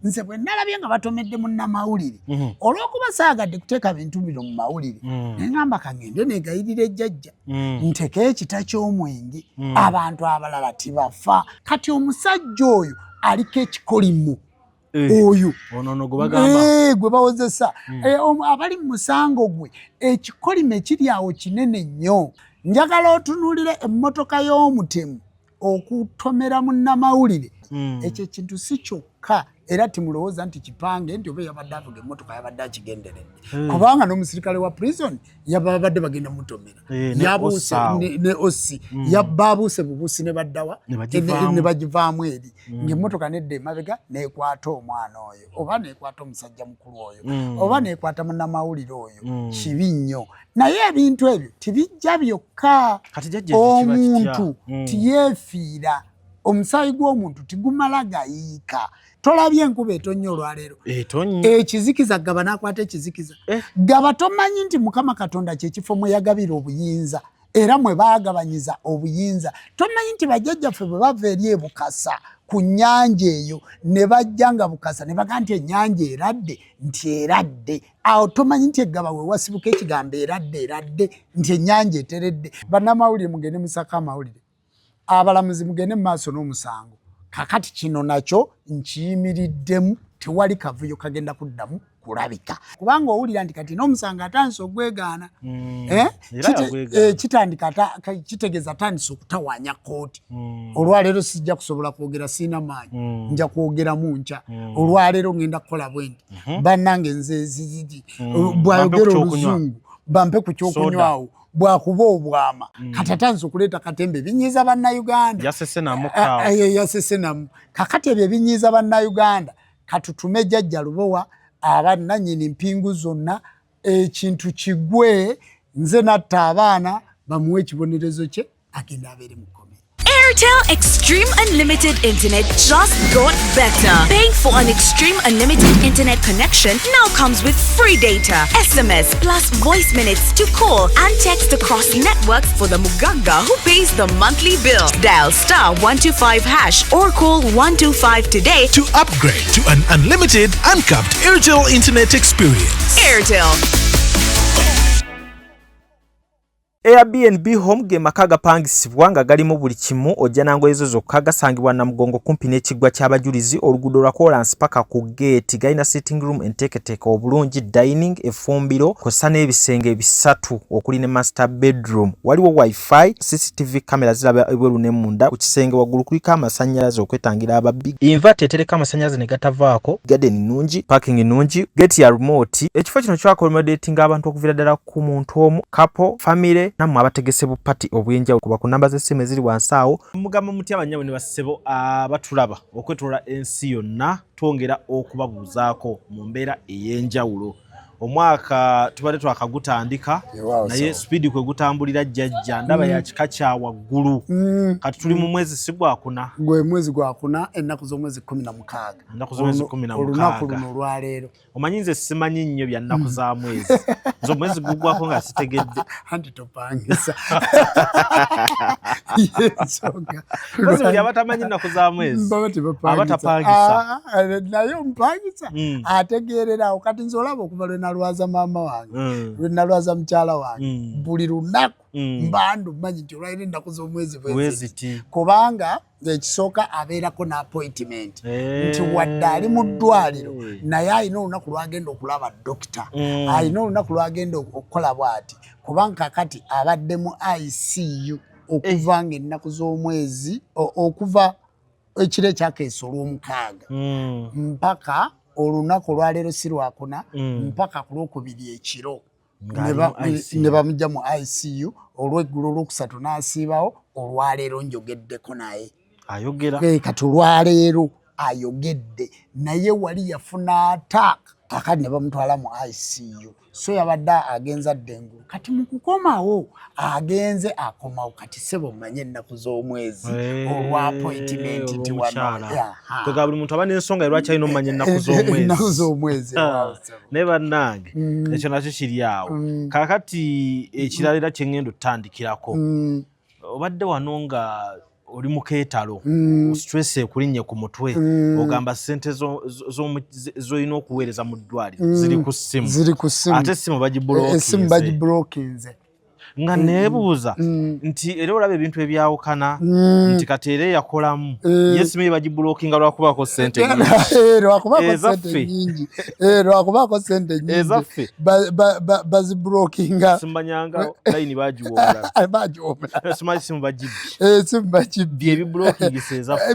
nze bwe nalabye nga batomedde munnamawulire olw'okuba saagadde kuteeka bintu bino mu mawulire ne ngamba kangende negayirira ejjajja ntekeyo ekita ky'omwenge abantu abalala tibafa kati omusajja oyo aliko ekikolimu oyo gwe bawozesa abali mu musango gwe ekikolimo ekiri awo kinene nnyo njagala otunuulire emmotoka y'omutemu okutomera munnamawulire ekyo ekintu si kyokka era timulowooza nti kipange nti oba yabadde avuga emmotoka yabadde akigenderedde kubanga n'omusirikale wa prison yababadde bagenda mutomera yabuuse ne osi babuuse bubuusi ne baddawa ne bagivaamu eri ng'emmotoka nedda emabega neekwata omwana oyo oba neekwata omusajja mukulu oyo oba neekwata munnamawulire oyo kibi nnyo naye ebintu ebyo tibijja byokka omuntu tiyeefiira omusaayi gw'omuntu tigumala gayiika tolabye enkuba etonnya olwaleero ekizikiza gaba n'akwata ekizikiza gaba tomanyi nti mukama katonda kyekifo mwe yagabira obuyinza era mwe baagabanyiza obuyinza tomanyi nti bajjajjaffe bwe bava eri e Bukasa ku nnyanja eyo ne bajja nga Bukasa ne baga nti ennyanja eradde nti eradde awo tomanyi nti eggaba we wasibuka ekigambo eradde nti ennyanja eteredde bannamawulire mugende musaka amawulire abalamuzi mugende mu maaso n'omusango kakati kino nakyo nkiyimiriddemu tewali kavuyo kagenda kuddamu kulabika kubanga owulira nti kati n'omusango atandise ogwegaana kitegeeza atandise okutawaanya kooti olwaleero sijja kusobola kwogera siina maanyi nja kwogera munkya olwaleero ngenda kukola bwendi bannange nze bwayogera oluzungu bampe ku kyokunywawo bwakuba obwama kati atandise okuleeta katembe binyiiza bannayuganda yasesenamu kakati ebyo binyiiza bannayuganda katutume jjajja Lubowa abannannyini mpingu zonna ekintu kigwe nze natta abaana bamuwe ekibonerezo kye agenda abeere mu Airtel Extreme Unlimited Internet just got better. Paying for an Extreme Unlimited Internet connection now comes with free data, SMS plus voice minutes to call and text across networks for the Muganga who pays the monthly bill. Dial *125# or call 125 today to upgrade to an unlimited, uncapped Airtel Internet experience. Airtel. Airbnb Home ge maka gapangisibwa nga galimu buli kimu ojja nango ezo zokka gasangibwa na Mugongo kumpi n'ekiggwa ky'abajulizi oluguudo lwa Kolansi paka ku gate galina sitting room enteeketeeke obulungi dining effumbiro kosa n'ebisenge bisatu okuli ne master bedroom waliwo wifi CCTV kamera ziraba ebweru ne munda ku kisenge waggulu kuliko amasannyalaze okwetangira ababbi inverter etereka amasannyalaze ne gatavaako garden nnungi parking nnungi gate ya remote ekifo kino kyakommodatinga abantu okuviira ddala ku muntu omu couple family namwe abategese bu party obwenja kuba ku namba z'essimu eziri wansi awo mugamba muti abanyabo ne basebo abatulaba okwetoola ensi yonna twongera okubabuuzaako mu mbeera ey'enjawulo omwaka tubadde twakagutandika naye speed kwe gutambulira jjajja ndaba ya kika kya waggulu kati tuli mu mwezi sigwakuna gwe mwezi gwakuna ennaku z'omwezi 16 ennaku z'omwezi 16 olunaku luno olwaleero omanyi nze simanyi nnyo bya nnaku za mwezi nze omwezi gugwako nga sitegedde anti topangisa mwezi buli abatamanyi nnaku za mwezi abatapangisa naye omupangisa ategeererawo kati nze olaba okuva lwenalwaza maama wange lwenalwaza mukyala wange buli lunaku mbandu manyi nti olwaire ennaku z'omwezi bweziti kubanga ekisooka abeerako n'appointment nti wadde ali mu ddwaliro naye alina olunaku lwagenda okulaba dokita alina olunaku lwagenda okukola bw'ati kubanga kakati abadde mu ICU okuva nga ennaku z'omwezi okuva ekiro ekyakeesa olw'omukaaga mpaka olunaku olwaleero si lwakuna mpaka ku lwokubiri ekiro ne bamujja mu ICU olw'eggulo olwokusatu n'asiibawo olwaleero njogeddeko naye ayogera kati olwaleero ayogedde naye wali yafuna attack kakati ne bamutwala mu ICU so yabadde agenza adda engulu kati mu kukomawo agenze akomawo kati sebo mmanye ennaku z'omwezi olwa appointment nti wano buli muntu aba n'ensonga lwaki alina omumanya ennaku z'omwezi naye bannange ekyo nakyo kiri awo kakati ekirala era kye ŋŋenda otutandikirako obadde wano nga oli mukeetalo stress ekulinye ku mutwe ogamba sente zoyina okuweereza mu ddwaliro ziri ku ssimu ate essimu bagibulookinze nga neebuuza nti era olaba ebintu ebyawukana nti kati era yakolamu yesimu bagibulookinga lwakubako sente lwakubako sente nyingi bazibulookinga simbanyanga layini bagiwomula simanyi simu bagibbye ebibulookingisa ezaffe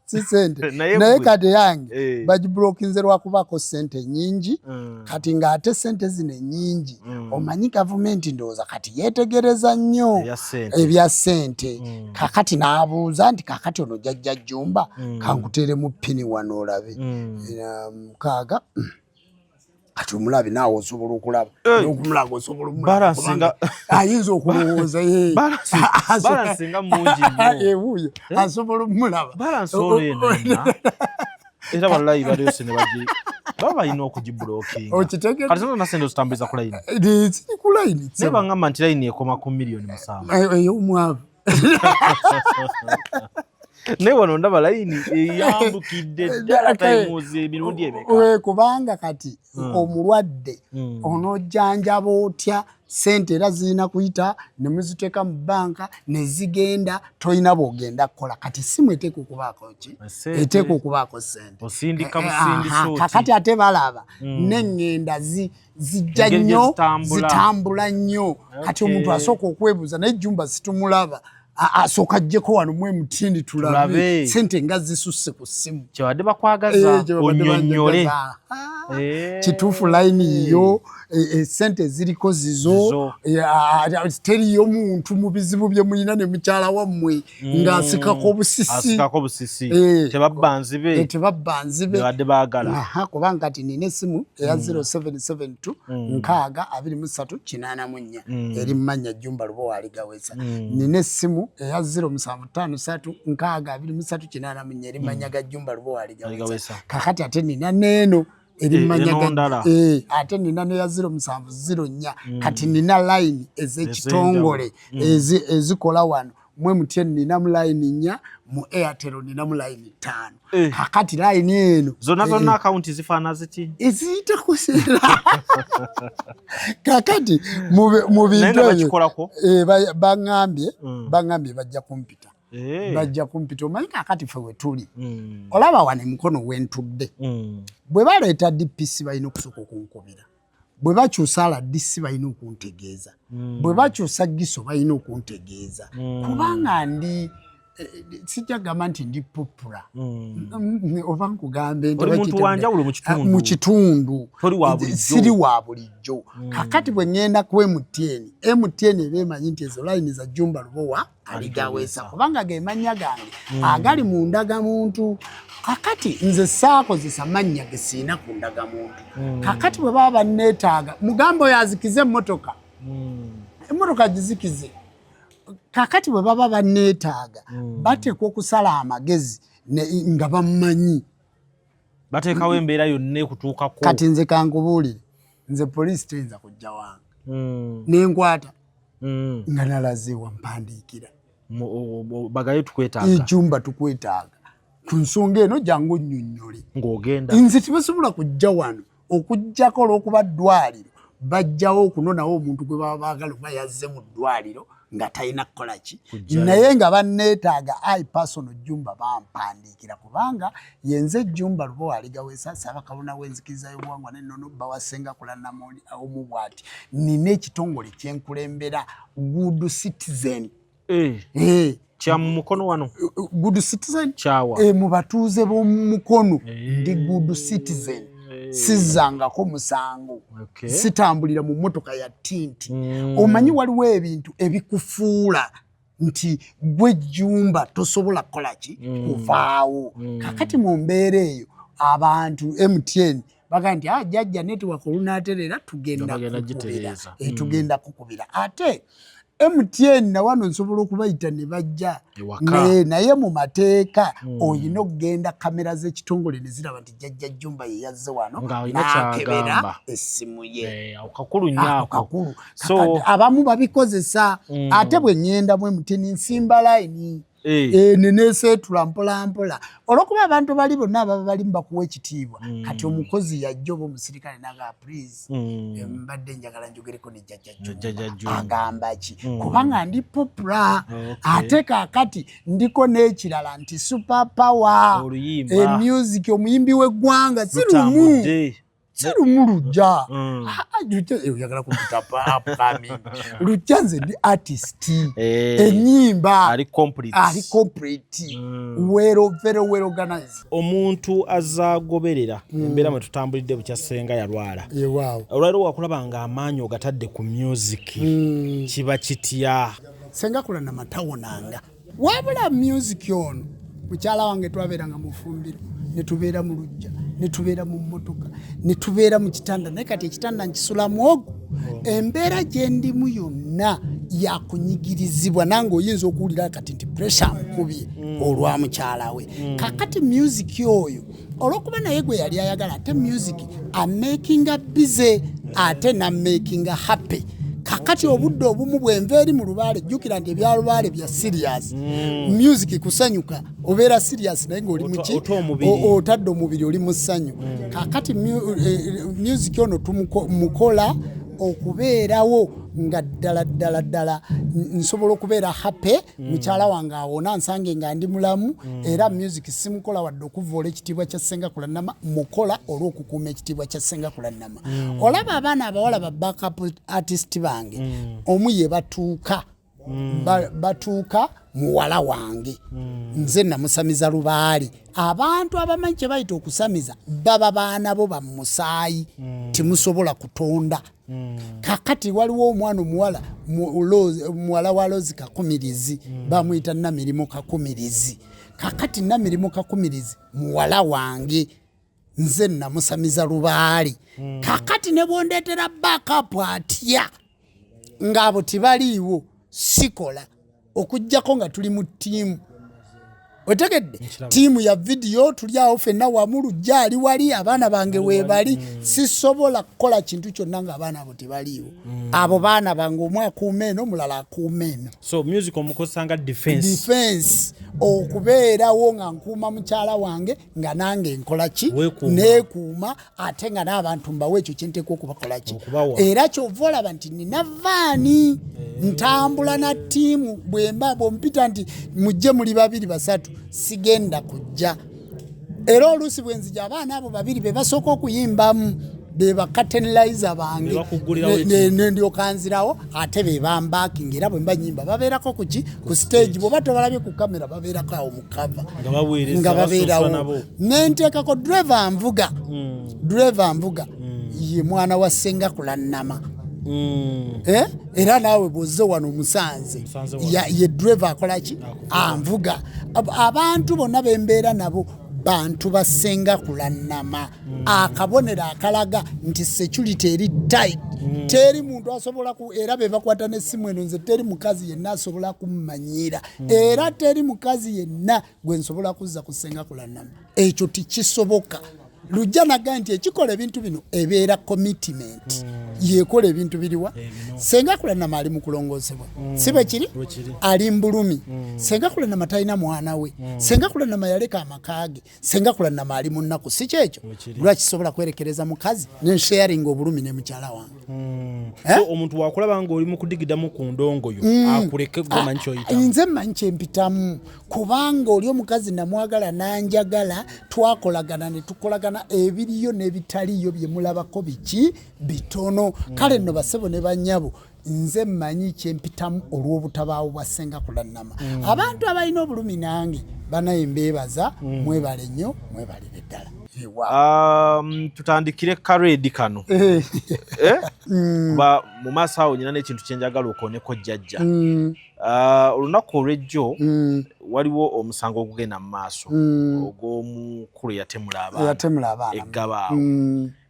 si sente naye kati yange bagibulookinze lwakubako sente nyingi kati ng'ate sente zino nyingi omanyi gavumenti ndowooza kati yeetegereza nnyo ebya ssente kakati n'abuuza nti kakati ono jjajja Jjumba kankuteeremu ppini wano olabe 6 kati omulabe naawe osobola okulaba n'okumulaga osobola omulaga ayinza okulowooza balansinga mungi ebuuyo asobola omulaba balansi olwo yenna era wallahi baleose ne baba balina okugibulookinga kati zona nasente ozitambuliza ku layini ziri ku layini naye bangamba nti layini ekoma ku miliyoni 7 ey'omwavu naye wano ndaba layini eyambukidde ddala tayimuuzi emirundi emeka kubanga kati omulwadde onojjanjaba otya sente era zirina kuyita ne muziteeka mu banka ne zigenda tolina bw'ogenda kukola kati simu eteeka okubaako ki eteeka okubaako sente osindika busindisa kakati ate balaba n'eŋŋenda zijja nnyo zitambula nnyo kati omuntu asooka okwebuuza naye Jjumba situmulaba asooka ajjeko wano mu MTN tulabe sente nga zisusse ku ssimu kyebadde bakwagaza onnyonnyole kituufu layini yo sente ziriko zizo teriyo muntu mu bizibu bye mulina ne mukyala wammwe ng'asikako obusisi tebabba nzibe badde baagala kubanga kati nina essimu eya 0772 62384 eri mumanya Jjumba Lubowa Gawesa nina essimu eya 0753 62384 eri mumanya Jjumba Lubowa Gawesa kakati ate nina neeno erimanyaga ate nina neya 0704 kati nina line ez'ekitongole ezikola wano mu MTN nina mu line 4 mu Airtel nina mu line 5 kakati line eno zonna account zifaana ziti eziyita kuseera kakati mu bintu baŋŋambye bajja kumpita bajja kumpita omanyi kakati ffe we tuli olaba wano emukono wentudde bwe baleeta DPC balina okusooka okunkubira bwe bakyusa RDC balina okuntegeeza bwe bakyusa Giso balina okuntegeeza kubanga ndi sijja gamba nti ndi popula oba nkugambe mu kitundu siri wa bulijjo kakati bwe ŋŋenda ku MTN ebeemanyi nti ezo layini za Jjumba Lubowa Gawesa kubanga ge mannya gange agali mu ndagamuntu kakati nze saakozesa mannya ge siina ku ndagamuntu kakati bwe baba banneetaaga mugambo oyo azikize emmotoka gizikize kakati bwe baba banneetaaga bateekwa okusala amagezi nga bamumanyi bateekawo embeera yonna ekutuukako kati nze kankubuulire nze poliisi teyinza kujja wange nenkwata nga nalaze wampandiikira bagayo tukwetaaga Jjumba tukwetaaga ku nsonga eno jangu onnyonnyole ng'ogenda nze tebasobola kujja wano okujjako olw'okuba ddwaliro bajjawo okunonawo omuntu gwe baba baagala okuba yazze mu ddwaliro nga talina kukola ki naye nga banneetaaga personal Jjumba bampandiikira kubanga yenze Jjumba Lubowa Gawesa Ssaabakabona w'enzikiriza y'obuwangwa n'ennono Bawasenga Namooli omu bw'ati nina ekitongole kyenkulembera Good Citizen kya mu mukono wano Good Citizen kyawa mu batuuze b'omu mukono ndi Good Citizen sizzangako musango sitambulira mu mmotoka ya tinti omanyi waliwo ebintu ebikufuula nti gwe Jjumba tosobola kukola ki kuvaawo kakati mu mbeera eyo abantu MTN baga nti jjajja netiwaka olunaaterera tugenda kukubira ate MTN na wano nsobola okubayita ne bajja naye mu mateeka oyina okugenda kamera z'ekitongole ne ziraba nti jjajja Jjumba ye yazze wano n'akebera essimu ye kakulu nnyako so abamu babikozesa ate bwe ngenda mu MTN nsimba layini neneeseetula mpolampola olwokuba abantu bali bonna ababa bali bakuwa ekitiibwa kati omukozi yajja oba omusirikale naga please mbadde njagala njogereko ne jjajja Jjumba agamba ki kubanga ndi popular ate kaakati ndiko n'ekirala nti super power music omuyimbi w'eggwanga Sirumuluja oyagala kumpita Lujja nze ndi artist ennyimba ali complete well organized omuntu azagoberera embeera mwe tutambulidde bukya Ssenga yalwala olwaliro wakulaba nga amaanyi ogatadde ku music kiba kitya Ssenga Kulana matawonanga wabula music ono mukyala wange twabeeranga mu ffumbiro ne tubeera mu Lujja ne tubeera mu mmotoka ne tubeera mu kitanda naye kati ekitanda nkisula mwogo embeera gye ndimu yonna yakunyigirizibwa nange oyinza okuwulira kati nti pressure mukubye olwa mukyala we kakati music oyo olwokuba naye gwe yali ayagala ate music amakinga busy ate namakinga happy kakati obudde obumu bwenva eri mu lubaale jjukira nti ebya lubaale bya serious music kusanyuka obeera serious naye ng'oli muki otadde omubiri oli mu ssanyu kakati music ono tumukola okubeerawo nga ddala nsobola okubeera happy mukyala wange awona nsange nga ndi mulamu era music simukola wadde okuvoola ekitiibwa kya Ssenga Kulannama mukola olw'okukuuma ekitiibwa kya Ssenga Kulannama olaba abaana abawala ba backup artist bange omu ye batuuka muwala wange nze namusamiza lubaali abantu abamanyi kye bayita okusamiza baba baana bo bamusaayi timusobola kutonda kakati waliwo omwana omuwala muwala wa Lozi Kakumirizi bamuyita Namirimo Kakumirizi kakati Namirimo Kakumirizi muwala wange nze namusamiza lubaali kakati ne bondeetera backup atya ng'abo tibaliiwo sikola okujjako nga tuli mu ttiimu otegedde ttiimu ya video tuli awo ffenna wamu Lujja ali wali abaana bange weebali sisobola kukola kintu kyonna ng'abaana abo tebaliiwo abo baana bange omu akuuma eno omulala akuuma eno so music omukozesa nga defense okubeerawo nga nkuuma mukyala wange nga nange nkola ki neekuuma ate nga n'abantu mbawo ekyo kyenteekwa okubakola ki era kyova olaba nti nina vaani ntambula na ttiimu bw'ompita nti mujje muli babiri basatu sigenda kujja era oluusi bwe nzija abaana abo babiri be basooka okuyimbamu be bakatenliza bange ndyoka nzirawo ate be bambaking era bwe mbanyimba babeerako ku stage bw'oba tobalabye ku kamera babeerako awo mu kava nga babeerawo nenteekako driver nvuga ye mwana wa Ssenga Kulannama era naawe bw'ozze wano Musanze ye driver akola ki anvuga abantu bonna bembeera nabo bantu ba Ssenga Kulannama akabonero akalaga nti security eri tight teri muntu asobola era be bakwata n'essimu eno nze teri mukazi yenna asobola kummanyira era teri mukazi yenna gwe nsobola kuzza ku Ssenga Kulannama ekyo tikisoboka Lujja naga nti ekikola ebintu bino ebeera commitment yekola ebintu biriwa Ssenga Kulannama ali mu kulongoosebwa si bwe kiri ali mbulumi Ssenga Kulannama talina mwana we Ssenga Kulannama yaleka amakaage Ssenga Kulannama ali mu nnaku si kyekyo lwakisobola kwerekereza mukazi ne sharing obulumi ne mukyala wange so omuntu wakulaba nga oli mu kudigidamu ku ndongoyo akuleke gomanyi kyoyitamu nze mmanyi kyempitamu kubanga oli omukazi namwagala nanjagala twakolagana ne tukolagana ebiriyo n'ebitaliyo bye mulabako biki bitono kale nno basebo ne bannyabo nze mmanyi kyempitamu olw'obutabaawo bwa Ssenga Kulannama abantu abalina obulumi nange banaye mbeebaza mwebale nnyo mwebalire ddala tutandikire karedi kano mu maaso awo nyina n'ekintu kyenjagala okooneko jjajja olunaku olw'ejjo waliwo omusango ogugenda mu maaso ogw'omukulu yatemula abaana eggaba awo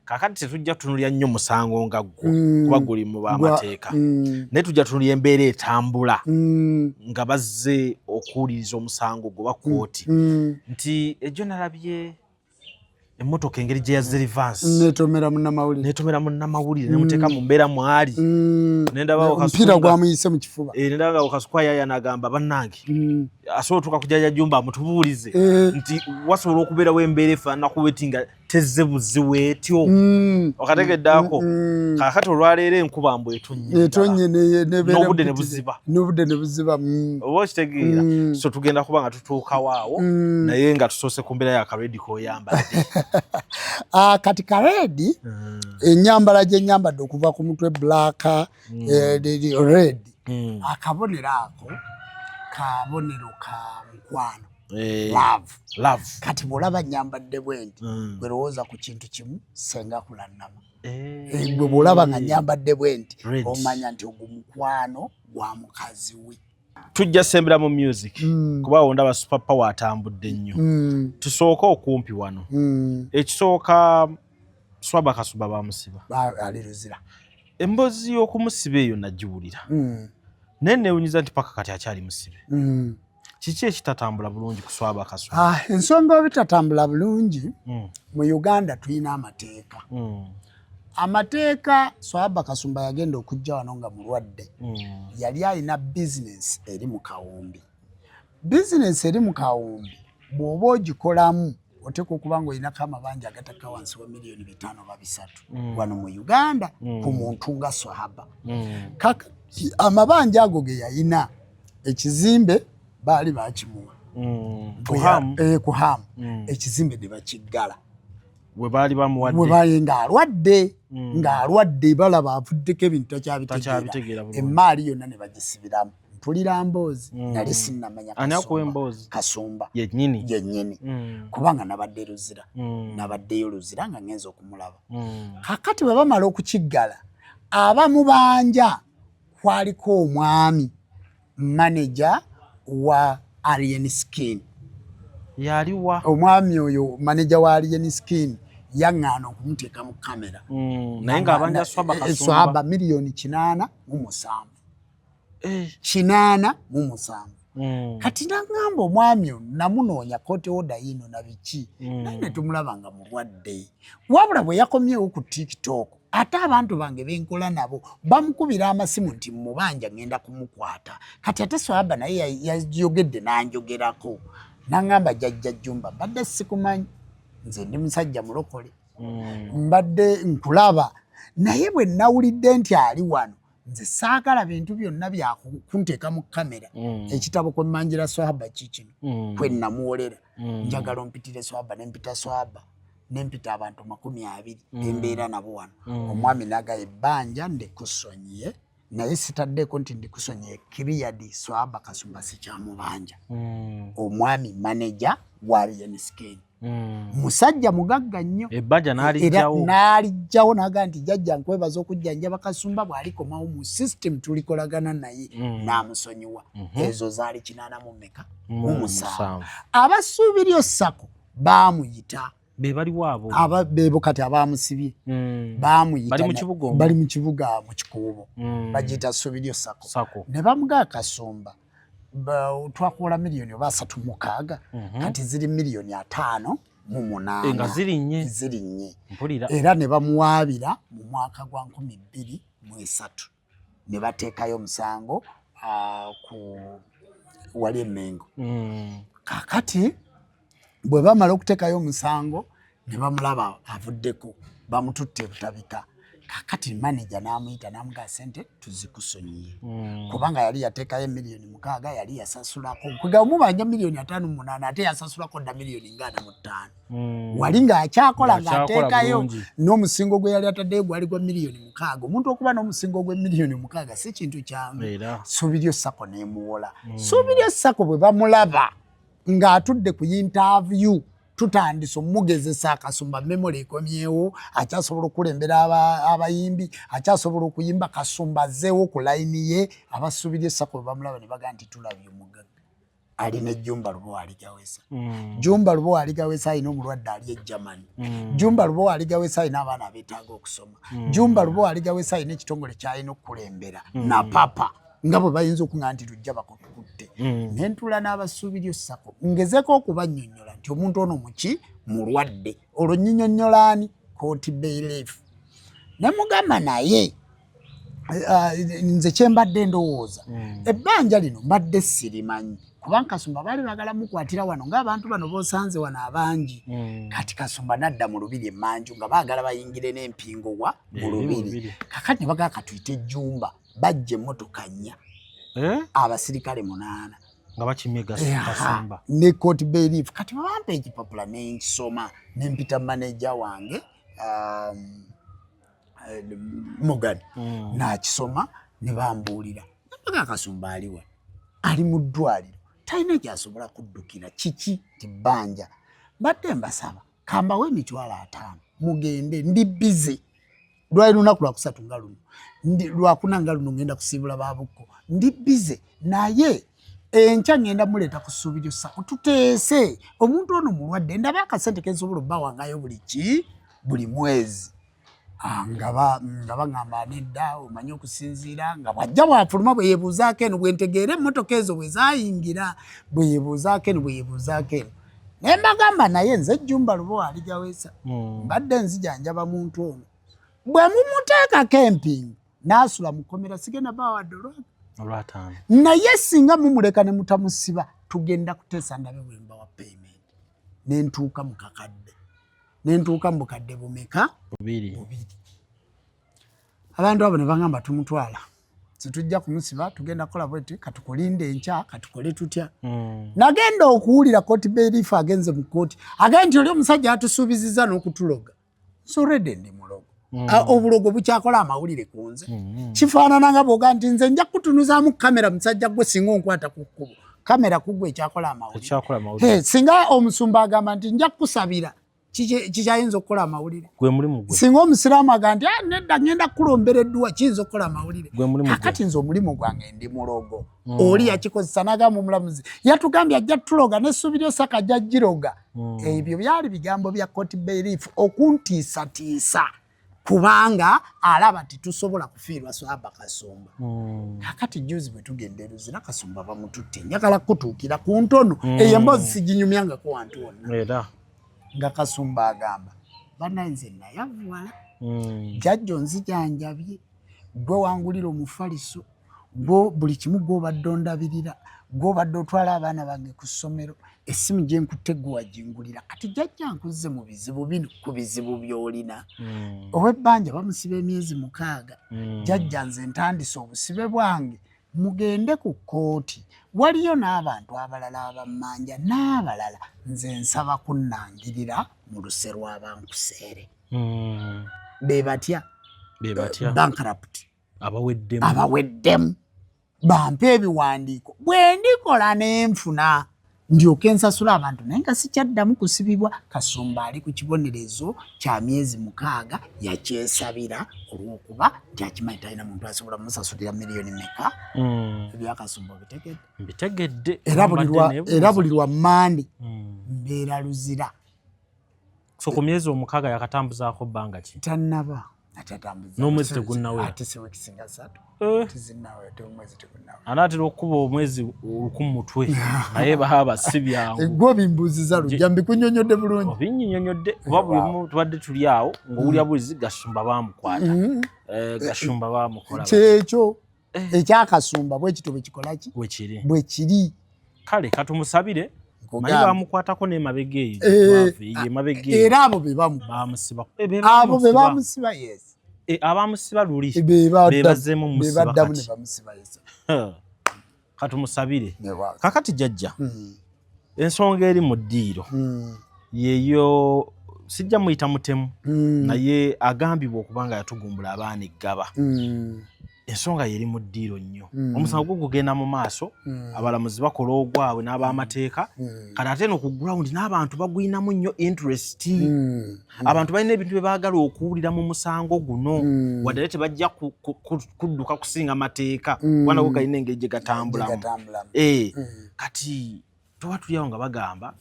kakati tetujja tunulya nnyo musango nga gwo kuba guli mu b'amateeka naye tujja tunulya embeera etambula nga bazze okuwuliriza omusango gwo bakooti nti ejjo nalabye emmotoka engeri gye yazze revansi netomera munnamawulire nemuteeka mu mbeera mwali omupiira gwamuyise mu kifuba nendabawo Kasukwa yaya nagamba bannange asobola otuuka kujaja jjumba mutubuulize nti wasobola okubeerawo embeera efaanana kuweti nga tezze buziwe etyo okategeddaako kaakati olwaleero enkuba mbu etonye n'obudde ne buziba oba okitegeera so tugenda kuba nga tutuukawo awo naye nga tusoose ku mbeera yakaredi k'oyambadde kati karedi enyambala gyenyambadde okuva ku mutwe black red akabonero ako kabonero ka mukwano love kati bw'olaba nyambadde bwenti bwerowooza ku kintu kimu senga kulannama bwe bw'olaba nga nyambadde bwenti omanya nti ogwo mukwano gwa mukazi we. Tujja sembera mu music kuba ondaba super power atambudde nnyo tusooka okumpi wano ekisooka Swaba Kasumba bamusiba ali Luzira emboozi y'okumusiba eyo nagiwulira naye neewunyiza nti paka kati akyali musibe kiki ekitatambula bulungi ku Swaba Kasumba? Ensonga ebitatambula bulungi mu Uganda tulina amateeka amateeka. Swaba Kasumba yagenda okujja wano nga mulwadde yali alina bizinesi eri mu Kawumbi. Bizinesi eri mu Kawumbi bw'oba ogikolamu oteeka okuba ng'olinako amabanja agataka wansi wa miliyoni 5 oba 3 wano mu Uganda ku muntu nga Swaba. Kakati amabanja ago ge yalina ekizimbe baali bakimuwa kuhamu ekizimbe ne bakiggala we baali bamuwadde we baali ng'alwadde balaba avuddeko ebintu takyabitegeera emmaali yonna ne bagisibiramu. Mpulira mboozi nali sinnamanya Kasumba yennyini kubanga nabadde Luzira nabaddeyo Luzira nga ngenza okumulaba. Kakati bwe bamala okukiggala abamu banja kwaliko omwami manager wa Alien Skin yaliwa omwami oyo manager wa Alien Skin yaŋŋaana okumuteeka mu kamera naye ng'abanja Swaba Kasumba Swaba miliyoni 807 kati naŋŋamba omwami ono namunoonya kooti oda yino na biki naye ne tumulaba nga mulwadde wabula bwe yakomyewo ku TikTok ate abantu bange benkola nabo bamukubira amasimu nti mubanja ngenda kumukwata. Kati ate Swaba naye yayogedde nanjogerako naŋŋamba jjajja Jjumba mbadde sikumanyi nze ndi musajja mulokole mbadde nkulaba naye bwe nawulidde nti ali wano nze saagala bintu byonna byakunteeka mu kamera ekitabo kwe mmanjira Swaba kikino kwe namuwolera njagala ompitire Swaba nempita Swaba nempita abantu 20 embeera nabo wano omwami naga ebbanja ndikusonyiye naye sitaddeko nti ndikusonyiye kiriyadi Swaba Kasumba sikyamubanja omwami manager wa Alien Skin musajja mugagga nnyo ebbanja n'alijjawo naga nti jjajja nkwebaza okujjanjaba Kasumba bw'alikomawo mu system tulikolagana naye n'amusonyiwa. Ezo zaali 87 abasuubiryo Sako baamuyita bebo kati abamusibye baamuyita bali mu kibuga mu Kikuubo bagiyita Suubiryo Sako ne bamugaa Kasumba twakola miliyoni oba 36 kati ziri miliyoni 508 nga ziri nnye era ne bamuwaabira mu mwaka gwa 2003 ne bateekayo omusango ku wali Emmengo. Kakati bwe bamala okuteekayo omusango ne bamulaba avuddeko bamututte butabika. Kakati manager n'amuyita n'amugaa sente tuzikusonyiye kubanga yali yateekayo miliyoni 6 yali yasasulako kwega omubanja miliyoni 508 ate yasasulako dda miliyoni 5 wali ng'akyakola ng'ateekayo n'omusingo gwe yali ataddeyo gwali gwa miliyoni 6. Omuntu okuba n'omusingo gwe miliyoni 6 si kintu kyangu. Suubiryo Sako n'emuwola. Suubiryo Sako bwe bamulaba ng'atudde ku interview tutandise omugezesa Kasumba memory ekomyewo akyasobola okulembera abayimbi akyasobola okuyimba Kasumba zeewo ku layini ye abasuubiryo Sako bamulaba ne baga nti tulabye omugagga alina Jumba Lubowa aligawesa. Jumba Lubowa aligawesa alina omulwadde ali e Germany. Jumba Lubowa aligawesa alina abaana abeetaaga okusoma. Jumba Lubowa aligawesa alina ekitongole kyalina okukulembera na papa nga bwe bayinza okuŋŋamba nti tujja bakutte. Ne ntula n'abasuubiryo ssako ngezeeko okubannyonnyola nti omuntu ono muki mulwadde olwo nnyinnyonnyola ani court bailiff. Ne mugamba naye nze kye mbadde ndowooza ebbanja lino mbadde sirimanyi kubanga Kasumba baali baagala mukwatira wano ng'abantu bano b'osanze wano abangi. Kati Kasumba n'adda mu lubiri emmanju nga baagala bayingire n'empingo wa mu lubiri. Kakati ne bagala katuyite Jumba bajja emmotoka 4 abasirikale 8 nga bakimye Kasumba ne court bailiff. Kati bampa ekipapula n'enkisoma ne mpita manager wange Morgan n'akisoma ne bambuulira mpaka Kasumba aliwa ali mu ddwaliro talina gy'asobola kuddukira kiki tibbanja. Badde mbasaba kambawo emitwalo 5 mugende ndi bize lwali lunaku lwakusatu nga luno lwakuna nga luno ngenda kusiibula baabukko ndi bize naye enkya ngenda muleeta ku ssuubiryo ssako tuteese omuntu ono mulwadde ndaba akasente kensobola obbawangayo buli mwezi. Nga baŋŋamba nedda omanyi okusinziira nga bwajja bwafuluma bwe yeebuuzaako eno bwe ntegeera emmotoka ezo bwe zaayingira bwe yeebuuzaako eno naye mbagamba naye nze Jumba Lubowa aligawesa mbadde nzijanjaba muntu ono bwe mumuteekako empingu n'asula mu kkomera sigenda bawadde olw'ataano naye singa mumuleka ne mutamusiba tugenda kuteesa ndabe bwe mbawa payment nentuuka mu kakadde nentuuka mu bukadde bumeka bubiri. Abantu abo ne bagamba tumutwala situjja kumusiba tugenda kukola bweti katukulinde enkya katukole tutya. Nagenda okuwulira court bailiff agenze mu kooti agenda nti oli omusajja atusuubizizza n'okutuloga sorede ndi mulogo. Obulogo bukyakola amawulire ku nze kifaanana nga bwoga nti nze nja kutunuzaamu kamera musajja gwe singa onkwata ku kkubo kamera kugwe ekyakola amawulire. Singa omusumba agamba nti nja kukusabira kikyayinza okukola amawulire singa omusiraamu agamba nti nedda ngenda kukulombera edduwa kiyinza okukola amawulire. Kakati nze omulimu gwange ndi mulogo oli yakikozesa n'agamba omulamuzi yatugambye ajja tuloga n'essuubiryo ssaka ajja giroga. Ebyo byali bigambo bya court bailiff okuntiisatiisa kubanga alaba titusobola kufiirwa Swaba Kasumba. Kakati juzi bwe tugenda e Luzira Kasumba bamututte njagala kutuukira ku ntono ey'emboozi siginyumyangako wantu wonna nga Kasumba agamba banaye nze nayavuwala jjajjo nzijanjabye gwe wangulira omufaliso gwo buli kimu gw'obadde ondabirira gw'obadde otwala abaana bange ku ssomero essimu gye nkutte gwe wagingulira kati jjajja nkuzze mu bizibu bino ku bizibu by'olina. Ow'ebbanja bamusiba emyezi 6 jjajja nze ntandise obusibe bwange mugende ku kkooti waliyo n'abantu abalala abammanja n'abalala nze nsaba kunnangirira mu luse lw'abankuseere. Be batya bankrupt abaweddemu bampe ebiwandiiko bwe ndikola n'enfuna ndyoke nsasula abantu naye nga sikyaddamu kusibibwa. Kasumba ali ku kibonerezo kya myezi 6 yakyesabira olw'okuba nti akimanyi talina muntu asobola kumusasulira miliyoni meka. Ebya Kasumba bitegedde era buli lwa Mande mbeera Luzira. So ku myezi 6 yakatambuzaako bbanga ki tannaba n'omwezi tegunnawe ate siwe kisinga 3 tizinawe te omwezi tegunnawe anaatera okuba omwezi olukumu mutwe naye baba si byangu gwo bimbuuziza lujja mbikunyonyodde bulungi obinnyonyodde kuba buli omu tubadde tuli awo ng'owulira bulizi Gasumba baamukwata Gasumba baamukola kyekyo ekya Kasumba bwe kito bwe kikola ki bwe kiri kale katumusabire manyi bamukwatako n'emabega eyo era abo be bamusiba abo be bamusiba yes abamusiba luli bebazeemu bebaddamu ne bamusiba yes katumusabire kakati jjajja ensonga eri mu ddiiro yeeyo sijja muyita mutemu naye agambibwa okuba nga yatugumbula abaana eggaba ensonga yeri mu ddiiro nnyo omusango gwo gugenda mu maaso abalamuzi bakola ogwabwe n'ab'amateeka kati ate no ku ground n'abantu bagwinamu nnyo interest abantu balina ebintu bye baagala okuwulira mu musango guno wadde ate tebajja kudduka kusinga amateeka kubanga go galina engeri gye gatambulamu kati tuba tulyawo nga bagamba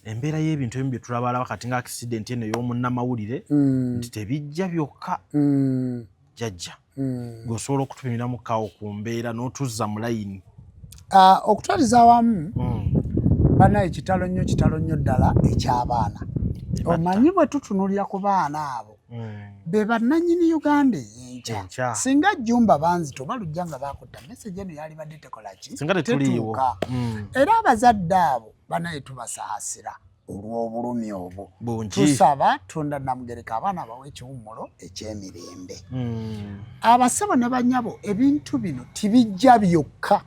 embeera y'ebintu ebimu bye tulabala wakati nga accident eno y'omunnamawulire nti tebijja byokka jjajja ng'osobola okutupimira mu kawo ku mbeera n'otuzza mu layini. Okutwaliza awamu bana ekitalo nnyo ddala eky'abaana. Omanyi bwe tutunuulira ku baana abo be bannannyini Uganda enkya. Singa Jjumba Banzito balujja nga baakutta message eno yali badde tekola ki? Singa tetuliiwo. Era abazadde abo banaye tubasaasira olw'obulumi obwo. Tusaba Tunda Namugereka abaana bawe ekiwummulo eky'emirembe. Abasabo ne bannyabo ebintu bino tibijja byokka.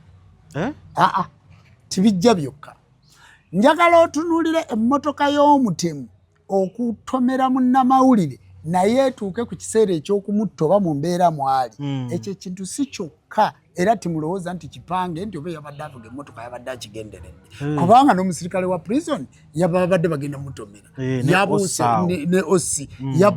Tibijja byokka. Njagala otunuulire emmotoka y'omutemu okutomera munnamawulire naye etuuke ku kiseera eky'okumutta oba mu mbeera mwali. Ekyo ekintu si kyokka era timulowooza nti kipange nti oba yabadde avuga emmotoka yabadde akigenderedde. Kubanga n'omusirikale wa prison yabadde bagenda mutomera. Yabuuse ne osi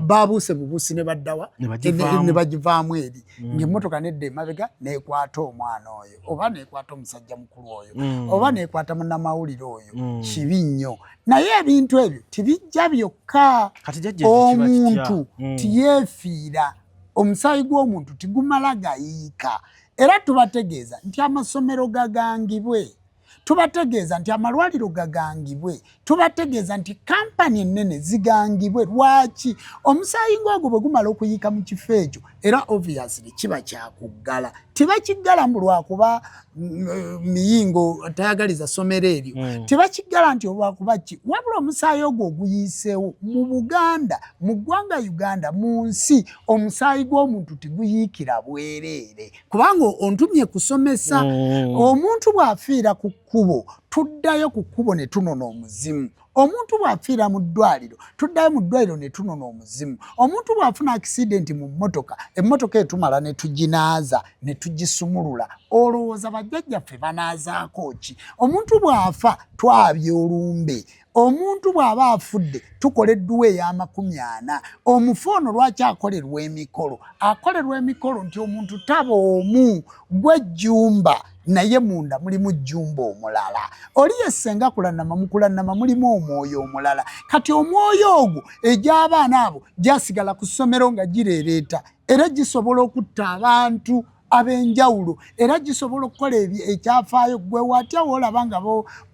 babuuse bubuusi ne baddawa ne bagivaamu eri ng'emmotoka nedda emabega n'ekwata omwana oyo oba n'ekwata omusajja mukulu oyo oba n'ekwata munnamawulire oyo. Kibi nnyo. Naye ebintu ebyo tibijja byokka. Omuntu tiyeefiira. Omusaayi gw'omuntu tigumala gayiika. Era tubategeeza nti amasomero gagangibwe. Tubategeeza nti amalwaliro gagangibwe. Tubategeeza nti kampani ennene zigangibwe. Lwaki? Omusaayi ng'ogwo bwe gumala okuyiika mu kifo ekyo era obviously kiba kyakuggala. Tibakiggala mu lwakuba miyingo tayagaliza ssomero eryo. Tibakiggala nti olwakuba ki? Wabula omusaayi ogwo oguyiiseewo mu Buganda, mu ggwanga Uganda, mu nsi omusaayi gw'omuntu tiguyiikira bwereere. Kubanga ontumye kusomesa. Omuntu bw'afiira ku kkubo tuddayo ku kkubo ne tunona omuzimu. Omuntu bw'afiira mu ddwaliro tuddayo mu ddwaliro ne tunona omuzimu. Omuntu bw'afuna accident mu mmotoka emmotoka etumala ne tuginaaza ne tugisumulula. Olowooza bajjajjaffe banaazaako ki? Omuntu bw'afa twabya olumbe. Omuntu bw'aba afudde tukola edduwa ey'amakumi-40. Omufu ono lwaki akolerwa emikolo? Akolerwa emikolo nti omuntu taba omu gw'ejjumba naye munda mulimu jjumba omulala. Oli yessenga kulannama mukulannama mulimu omwoyo omulala. Kati omwoyo ogwo egy'abaana abo gyasigala ku ssomero nga gireereeta era gisobola okutta abantu ab'enjawulo era gisobola okukola ekyafaayo. Gwe watya woolaba nga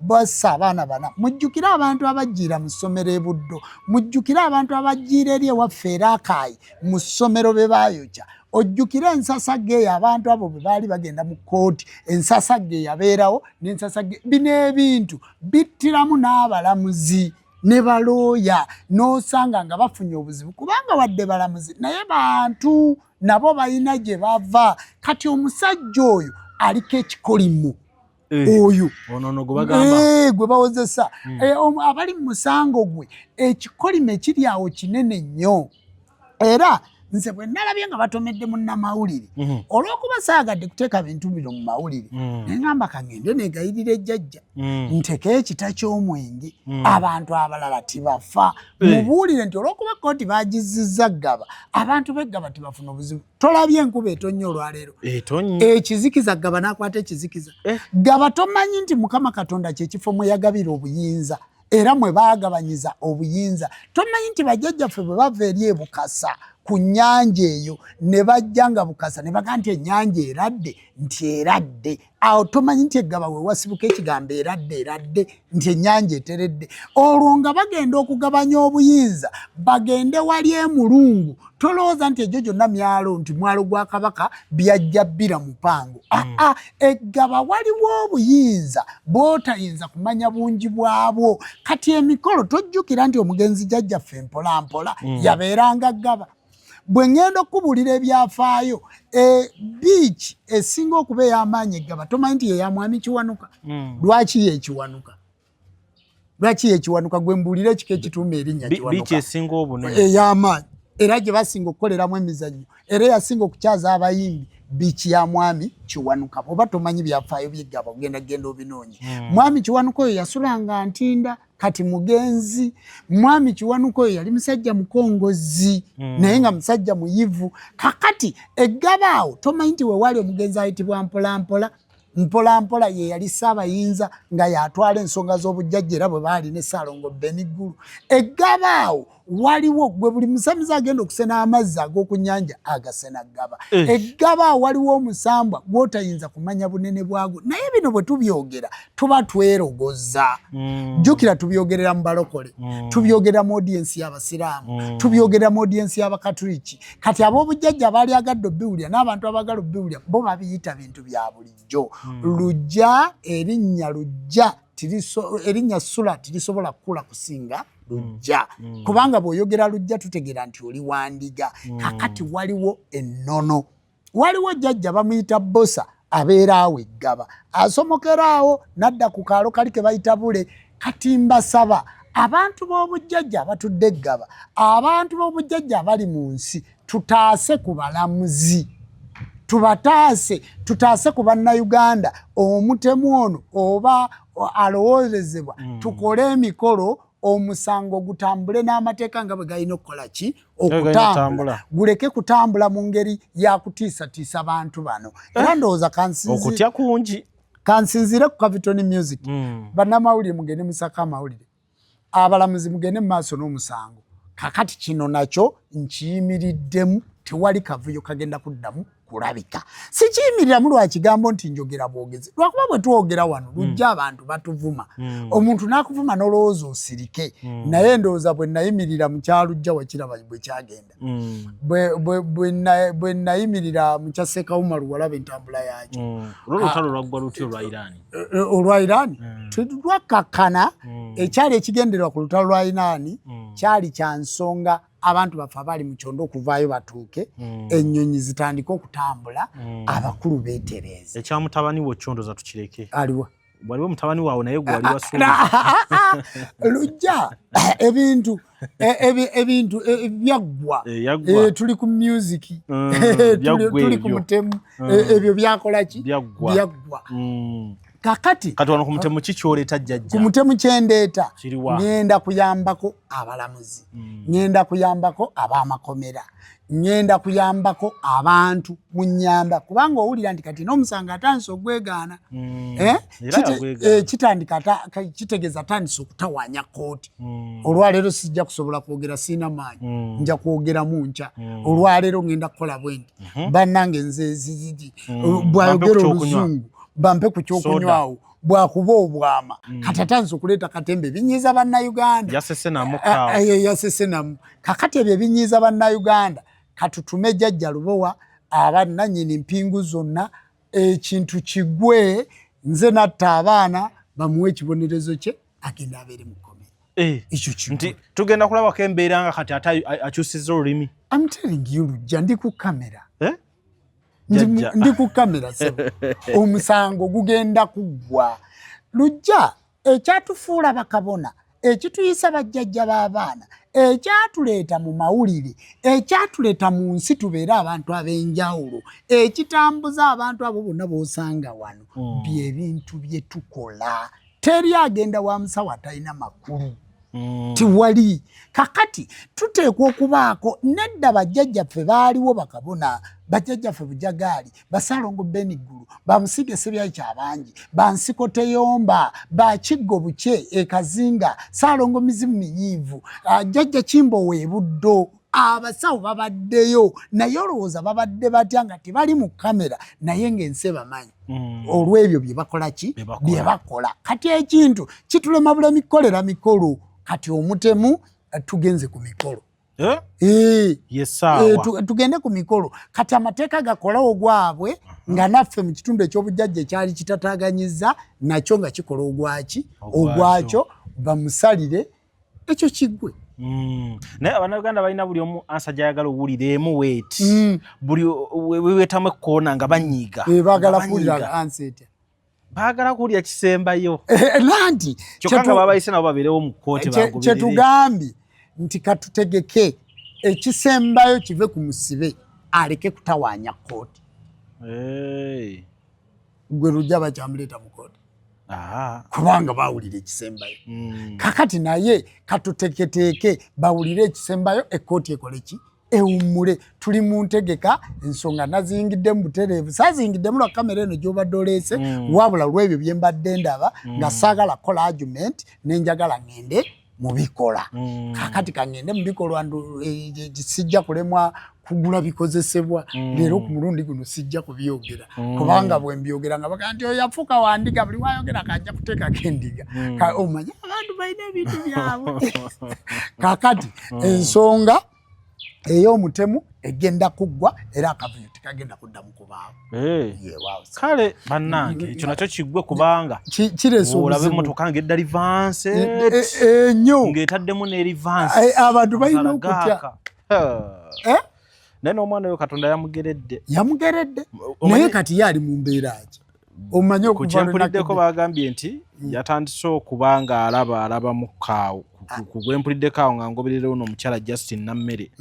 bassa abaana bana. Mujjukire abantu abajjiira mu ssomero e Buddo. Mujjukire abantu abajjiira eri ewaffe Erakaayi mu ssomero be baayokya. Ojjukire ensasagge abantu abo bwe baali bagenda mu kkooti. Ensasagge yabeerawo n'ensasagge. Bino ebintu bittiramu n'abalamuzi ne balooya n'osanga nga bafunye obuzibu kubanga wadde balamuzi naye bantu nabo balina gye bava. Kati omusajja oyo aliko ekikolimo oyo gwe bawozesa abali mu musango gwe ekikolimo ekiri awo kinene nnyo. Era nze bwe nalabye nga batomedde munnamawulire olw'okuba saagadde kuteeka bintu bino mu mawulire ne ngamba kangende negayirira ejjajja ntekeyo ekita ky'omwenge abantu abalala tibafa. Mubuulire nti olw'okuba kkooti baagizizza Gaba abantu b'Eggaba tibafuna obuzibu. Tolabye enkuba etonnya olwaleero ekizikiza Gaba n'akwata ekizikiza. Gaba tomanyi nti Mukama Katonda kye kifo mwe yagabira obuyinza era mwe baagabanyiza obuyinza. Tomanyi nti bajjajjaffe bwe bava eri e Bukasa ku nnyanja eyo ne bajja nga Bukasa ne baga nti ennyanja eradde nti eradde. Awo tomanyi nti Eggaba we wasibuka ekigambo eradde nti ennyanja eteredde. Olwo nga bagenda okugabanya obuyinza bagende wali emulungu. Tolowooza nti egyo gyonna myalo nti mwalo gwa Kabaka byajja bbira mupango. Eggaba waliwo obuyinza bw'otayinza kumanya bungi bwabwo. Kati emikolo tojjukira nti omugenzi jjajjaffe mpolampola yabeeranga Ggaba. Bwe ngenda okubuulira ebyafaayo biiki esinga okuba ey'amaanyi Eggaba tomanyi nti yeya mwami Kiwanuka. Lwaki yekiwanuka? Lwaki yekiwanuka? Gwe mbuulira ekika ekituuma erinnya Kiwanuka. Biiki esinga obunene ey'amaanyi era gye basinga okukoleramu emizannyo era yasinga okukyaza abayimbi biiki ya mwami Kiwanuka. Oba tomanyi byafaayo by'Eggaba genda obinoonye. Mwami Kiwanuka oyo yasulanga Ntinda kati mugenzi. Mwami Kiwanuka oyo yali musajja mukongozi naye nga musajja muyivu. Kakati Eggaba awo tomanyi nti we wali omugenzi ayitibwa Mpolampola. mpola mpola ye yali Saabayinza nga yatwala ensonga z'obujjajja era bwe baali ne Ssaalongo Benigulu. Eggabaawo waliwo gwe buli musamize agenda okusena amazzi ag'okunyanja agasena Ggaba. Eggabaawo waliwo omusambwa gw'otayinza kumanya bunene bwagwo. Naye bino bwe tubyogera tuba twerogoza. Jjukira tubyogerera mu balokole, tubyogerera mu audience y'Abasiraamu, tubyogerera mu audience y'Abakatuliki. Kati ab'obujjajja baali agadde obbiwulira n'abantu abagala obbiwulira bo babiyita bintu bya bulijjo. Lujja erinnya lujja erinnya Sula tirisobola kukula kusinga lujja. Kubanga bw'oyogera lujja tutegeera nti oli wandiga. Kakati waliwo ennono. Waliwo jjajja bamuyita Bosa abeera awo Eggaba. Asomokera awo n'adda ku kaalo kali ke bayita Bule. Kati mbasaba abantu b'obujjajja abatudde Eggaba, abantu b'obujjajja abali mu nsi tutaase ku balamuzi. Tutaase ku bannayuganda omutemu ono oba alowoozezebwa tukole emikolo omusango gutambule n'amateeka nga bwe galina okukola ki okutambula guleke kutambula mu ngeri ya kutiisatiisa abantu bano. Era ndowooza okutya kungi kansinziire ku Capitol Music. Bannamawulire mugende musaka amawulire, abalamuzi mugende mu maaso n'omusango. Kakati kino nakyo nkiyimiriddemu, tewali kavuyo kagenda kuddamu kulabika. Sikiyimiriramu lwa kigambo nti njogera bwogezi, lwakuba bwe tuwogera wano lujja abantu batuvuma. Omuntu n'akuvuma n'olowooza osirike. Naye ndowooza bwe nayimirira mu kyalujja wakiraba bwe kyagenda. Bwe nayimirira mu kya Ssekawumalu walaba entambula yakyo. Olutalo lwaggwa lutyo olwa Irani. Olwa Irani lwakkakkana. Ekyali ekigendererwa ku lutalo lwa Irani kyali kya nsonga abantu bafa bali mu kyondo okuvaayo batuuke, ennyonyi zitandika okutambula, abakulu beetereeze. Ekya mutabani wo kyondoza tukireke. Aliwa waliwo mutabani waawe naye gwe wali wasoma. Lujja ebintu byaggwa. Tuli ku music, tuli ku mutemu, ebyo byakola ki? Byaggwa. Kakati wano ku mutemu kikyoleta jjajja? Ku mutemu kyendeeta ngenda kuyambako abalamuzi, ngenda kuyambako ab'amakomera, ngenda kuyambako abantu mu nnyamba, kubanga owulira nti kati n'omusango atandise ogwegaana. Kitegeeza atandise okutawaanya kooti. Olwaleero sijja kusobola kwogera, siina maanyi, nja kwogera mu nkya. Olwaleero ngenda kukola bwenti. Bannange nze bwayogera Oluzungu bampe ku kyokunywawo, bwakuba obwama kati atandise okuleeta katembe ebinyiiza bannayuganda. Yasesenamu. Kakati ebyo ebinyiiza bannayuganda katutume Jjajja Lubowa abannannyini mpingu zonna, ekintu kigwe, nze natta abaana bamuwe ekibonerezo kye agenda abeere mu kkomera. Ekyo nti tugenda kulabako embeera nga kati akyusizza olulimi. I'm telling you Lujja, ndi ku kamera. Ndi ku kamera sebo. Omusango gugenda kuggwa. Lujja, ekyatufuula bakabona, ekituyisa bajjajja b'abaana, ekyatuleeta mu mawulire, ekyatuleeta mu nsi tubeere abantu ab'enjawulo, ekitambuza abantu abo bonna b'osanga wano, bye bintu bye tukola. Teri agenda wa musawo atalina makulu. Tiwali. Kakati tuteekwa okubaako nedda bajjajjaffe baaliwo bakabona, bajjajjaffe Bujagaali, Basaalongo Benigulu, Bamusige Sebyayi Kyabangi, Bansiko Teyomba, Bakiggo Buke Ekazinga, Saalongo Mizimu Miyivu, Jjajja Kimbowe e Buddo. Abasawo babaddeyo naye olowooza babadde batya nga tebali mu kamera naye ng'ensi bamanyi olw'ebyo bye bakola ki? Bye bakola. Kati ekintu kitulema bula mikolera mikolo. Kati omutemu tugenze ku mikolo. Tugende ku mikolo. Kati amateeka gakolawo gwabwe nga naffe mu kitundu eky'obujjajja ekyali kitataaganyiza nakyo nga kikola ogwakyo bamusalire ekyo kiggwe. Naye Abannayuganda balina buli omu ansa gy'ayagala owuliremu weeti. Buli weetamu ekkoona nga banyiiga. Baagala kuwulira ansa etya? Baagala kuwulira kisembayo. Nanti kyokka nga babayise nabo babeerewo mu kkooti bagoberere. Kyetugambye nti katutegeke ekisembayo kive ku musibe aleke kutawaanya kkooti. Gwe Lujja bakyamuleeta mu kkooti. Kubanga bawulira ekisembayo. Kakati naye katuteketeeke bawulire ekisembayo, ekkooti ekole ki? ewummule tuli mu ntegeka ensonga nazingidde mu butereevu saazingiddemu lwa kamera eno gy'obadde oleese wabula lw'ebyo bye mbadde ndaba nga saagala kola argument nenjagala ŋŋende mu bikola kakati kaŋŋende mu bikolwa sijja kulemwa kugula bikozesebwa leero ku mulundi guno sijja kubyogera kubanga bwe mbyogera nga baga nti yafuuka wandiga buli wayogera kajja kuteekako endiga omanye abantu balina ebintu byabwe kakati ensonga ey'omutemu egenda kuggwa era akavuyo tekagenda kuddamu kubaawo kale bannange ekyo nakyo kiggwe kubanga kiresa olabe emmotoka ng'edda livanse ennyo ng'etaddemu ne livanse abantu balina okutya naye n'omwana oyo Katonda yamugeredde naye kati ye ali mu mbeera ki omanye ku kyempuliddeko bagambye nti yatandise okuba nga alaba mukaawo ku gwempuliddeko awo nga ngoberera ono omukyala Justin Nammere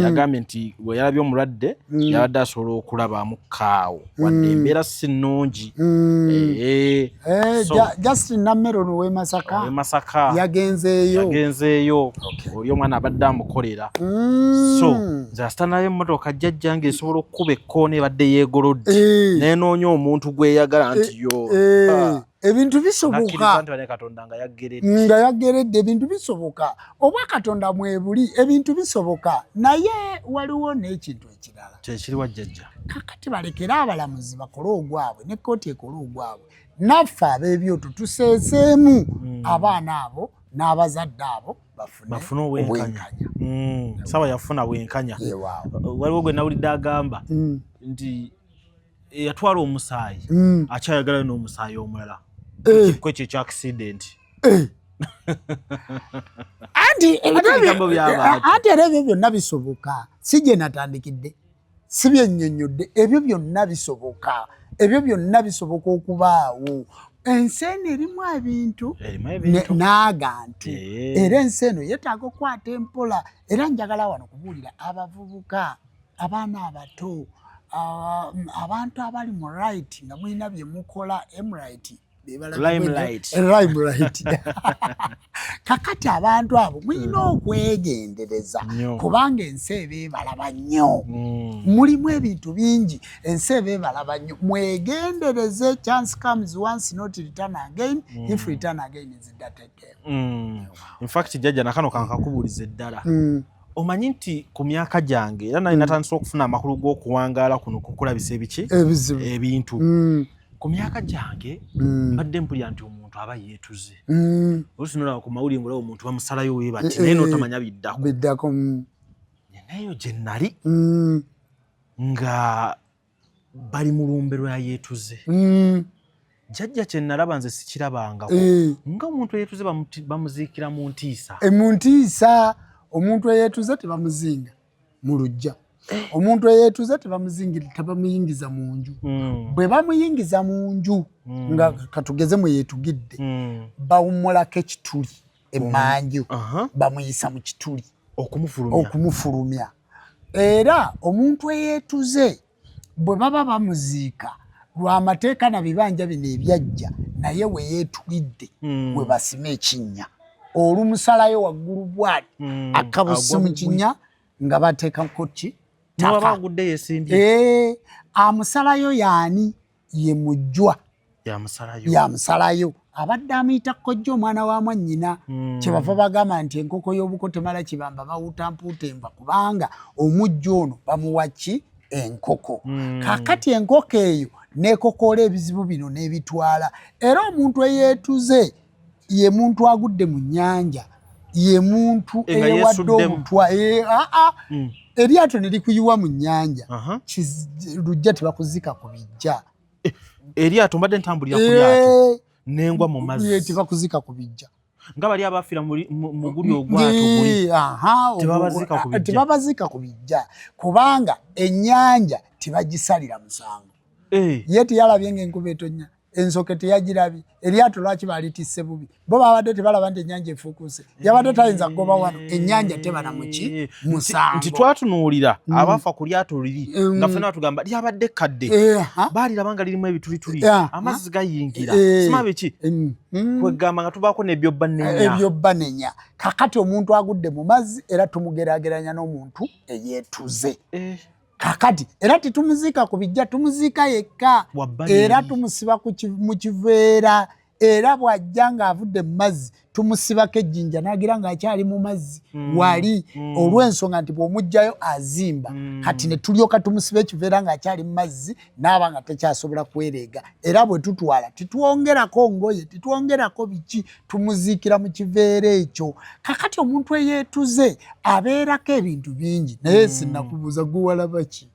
yagambye nti bwe yalabye omulwadde yabadde asobola okulaba mukaawo wadde embeera si nnungi Justin Nammere ono w'e Masaka yagenzeeyo oli omwana abadde amukolera so nze asita nayo emmotoka jjajja ng'esobola okukuba ekkoona ebadde yeegolodde neenoonya omuntu gweyagala nti yo ebintu bisoboka nga yageredde ebintu bisoboka oba Katonda mwebuli ebintu bisoboka naye waliwo n'ekintu ekirala kyekiriwa jjajja kakati balekere abalamuzi bakole ogwabwe ne kkooti ekole ogwabwe naffe ab'ebyoto tuseeseemu abaana abo n'abazadde abo bafune obwenkanya sawa yafuna bwenkanya waliwo gwe nawulidde agamba nti yatwala omusaayi akyayagala n'omusaayi omulala ekiko ekyo ekya accident anti era ebyo byonna bisoboka si gye natandikidde si byennyonnyodde ebyo byonna bisoboka okubaawo ensi eno erimu ebintu n'agantu era ensi eno yeetaaga okukwata empola era njagala wano kubuulira abavubuka abaana abato abantu abali mu right nga mulina bye mukola limelight kakati abantu abo mulina okwegendereza kubanga ensi eba ebalaba nnyo mulimu ebintu bingi ensi eba ebalaba nnyo mwegendereze chance comes once not return again if return again is that again in fact jjajja nakano kankakubuuliza eddala omanyi nti ku myaka gyange era nali natandise okufuna amakulu g'okuwangaala kuno kukulabisa ebintu ku myaka gyange mbadde mpulira nti omuntu aba yeetuze oluusi nolaba ku mawulire ng'olaba omuntu bamusalayo we bati naye n'otamanya biddako nayeyo gye nnali nga bali mu lumbe lwa yeetuze jjajja kye nalaba nze sikirabangako nga omuntu eyeetuze bamuziikira mu ntiisa omuntu eyeetuze tebamuzinga mu luggya omuntu eyeetuze tebamuyingiza mu nju bwe bamuyingiza mu nju nga katugeze mwe yeetugidde bawummulako ekituli emmanju bamuyisa mu kituli okumufulumya era omuntu eyeetuze bwe baba bamuziika lw'amateeka na bibanja bino ebyajja naye we yeetugidde we basima ekinnya olumusalayo waggulu bwati akabusi mu kinnya nga bateekako ki amusalayo yaani ye mujjwa yamusalayo abadde amuyita kkojja omwana wa mwannyina kyebava bagamba nti enkoko y'obuko temala kibamba bawutampuuta enva kubanga omujjwa ono bamuwa ki enkoko kakati enkoko eyo neekokoola ebizibu bino n'ebitwala era omuntu eyeetuze ye muntu agudde mu nnyanja ye muntu eyawadde omutwa eryato ne likuyiwa mu nnyanja lujja tebakuzika ku bijja eryato mbadde ntambulira ku lyato nengwa mu mazzi tebakuzika ku bijja nga bali abafiira mu guli ogwato guli tebabazika ku bijja kubanga ennyanja tebagisalira musango ye teyalabye ng'enkuba etonnya ensoke teyagirabi eryato lwaki balitisse bubi bo babadde tebalaba nti ennyanja efuukuse yabadde tayinza kugoba wano ennyanja tebana muki musango nti twatunuulira abafa ku lyato liri nga ffena batugamba lyabadde kadde baaliraba nga lirimu ebitulituli amazzi gayingira sima biki kwegamba nga tubaako n'ebyobbanenya kakati omuntu agudde mu mazzi era tumugeraageranya n'omuntu eyeetuze kakati era titumuzika ku bijja tumuzika yekka era tumusiba mu kiveera era bw'ajja ng'avudde mu mazzi tumusibako ejjinja n'agira ng'akyali mu mazzi wali olw'ensonga nti bw'omugjayo azimba kati ne tulyoka tumusiba ekiveera ng'akyali mu mazzi n'aba nga tekyasobola kwereega era bwe tutwala titwongerako ngoye titwongerako biki tumuziikira mu kiveera ekyo kakati omuntu eyeetuze abeerako ebintu bingi naye sinnakubuuza guwalaba ki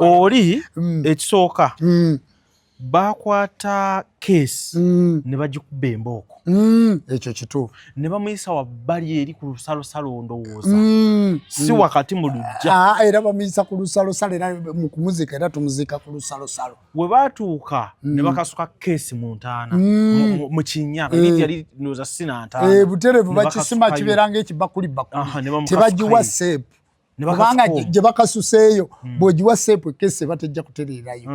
oli ekisooka bakwata keesi ne bagikuba embooko ekyo kituufu ne bamuyisa wabbali eri ku lusalosalo ndowooza si wakati mu lujja era bamuyisa ku lusalosalo era mu kumuzika era tumuzika ku lusalosalo we baatuuka ne bakasuka keesi mu ntaana mu kinnya yali ndowooza sinantaana butereevu bakisima kibeeranga ekibakuli bakuli tebagiwa seepu kubanga gye bakasuseeyo bw'ogiwa seepu keesi batejja kutereerayo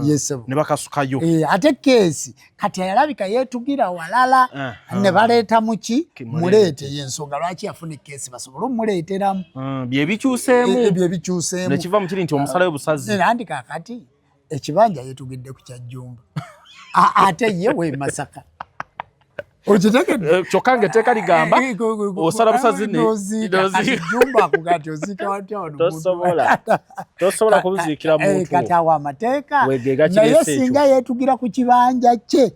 yesebo ne bakasukayo ate keesi kati ayalabika yeetugira walala ne baleeta muki muleete yensonga lwaki yafuna keesi basobole omuleeteramu byebikyuseemu nekiva mu kiri nti omusalayo busazi andi kaakati ekibanja yeetugidde ku kyajjumba ate ye we Masaka kyokka ng'etteeka ligamba osala busazi jumba kugati ozika watya tosobola kubuziikira muntu kati awo amateeka naye singa yeetugira ku kibanja kye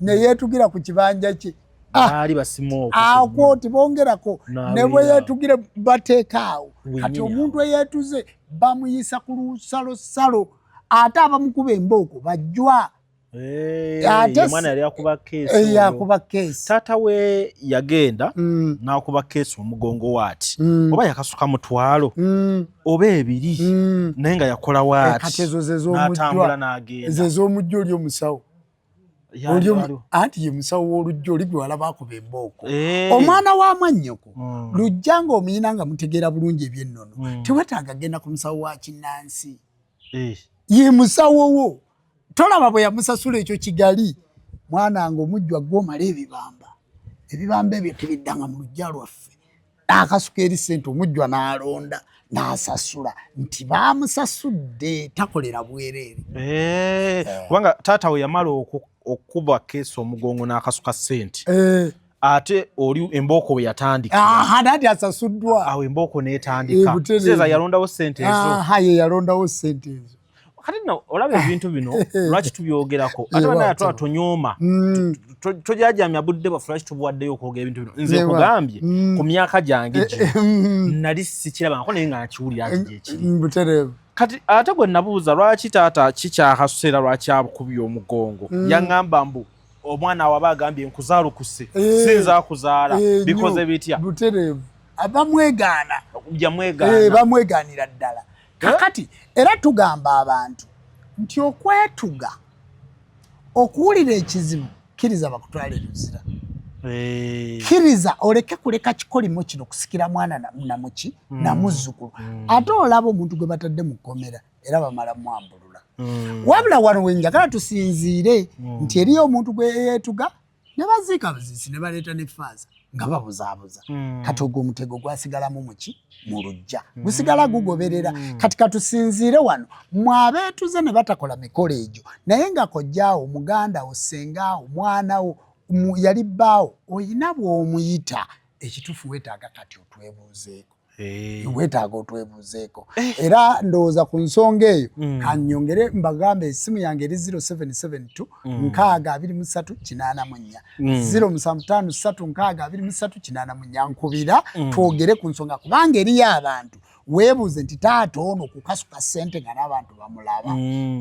neyeetugira ku kibanja kye baali basimaoko ako tibongerako ne bwe yeetugire bateekaawo kati omuntu eyeetuze bamuyisa ku lusalosalo ate abamukuba embooko bajjwa mwana yali akuba keesi taata we yagenda n'akuba keesi omugongo waati oba yakasuka mutwalo oba ebiri naye nga yakola waati n'atambula n'agenda ezo ez'omujjo oli omusawo anti ye musawo w'olujja oli gwe walaba akuba embooko omwana wa mwannyoko lujja ng'omuyina nga mutegeera bulungi ebyennono tewetaaga genda ku musawo wa kinnansi ye musawo wo tolaba bwe yamusasula ekyo kigali mwana nga omujjwa gw'omala ebibamba ebyo tebiddanga mu lujja lwaffe n'akasuka eri ssente omujjwa n'alonda n'asasula nti baamusasudde takolera bwereere kubanga taata we yamala okuba keesi omugongo n'akasuka ssente ate oli embooko bwe yatandika nati asasuddwa awo embooko n'etandika seeza yalondawo ssente ezo ye yalondawo ssente ezo kati no olaba ebintu bino lwaki tubyogerako ate bana yatwala tonyooma tojajamya budde bwaffe lwaki tubuwaddeyo okwogera ebintu bino nze kugambye ku myaka gyange gyo nali sikirabangako naye nga nkiwulira nti gyekiri kati ate gwe nabuuza lwaki taata kikyakaseera lwaki abukubye omugongo yaŋŋamba mbu omwana waba agambye nkuzaalukuse sinza kuzaala bikoze bitya butereevu abamwegaana bamwegaanira ddala kakati era tugamba abantu nti okwetuga okuwulira ekizibu kkiriza bakutwala eruzira kkiriza oleke kuleka kikolimo kino kusikira mwana namuki namuzzukulu ate olaba omuntu gwe batadde mu kkomera era bamala mwambulula wabula wano wenjagala tusinziire nti eriyo omuntu gwe yeetuga ne baziika buziisi ne baleeta n'effaaza nga babuzaabuza kati ogwo omutego gwasigalamu muki mu lujja gusigala gugoberera kati katusinziire wano mwabeetuze ne batakola mikolo egyo naye nga kojjaawo muganda wo ssengawo mwanawo yali bbaawo oyina bw'omuyita ekituufu weetaaga kati otwebuuzeeko weetaaga otwebuuzeeko era ndowooza ku nsonga eyo kannyongere mbagambe essimu yange eri 0772 623 0753 nkubira twogere ku nsonga kubanga eriyo abantu weebuuze nti taata ono kukasuka ssente nga n'abantu bamulaba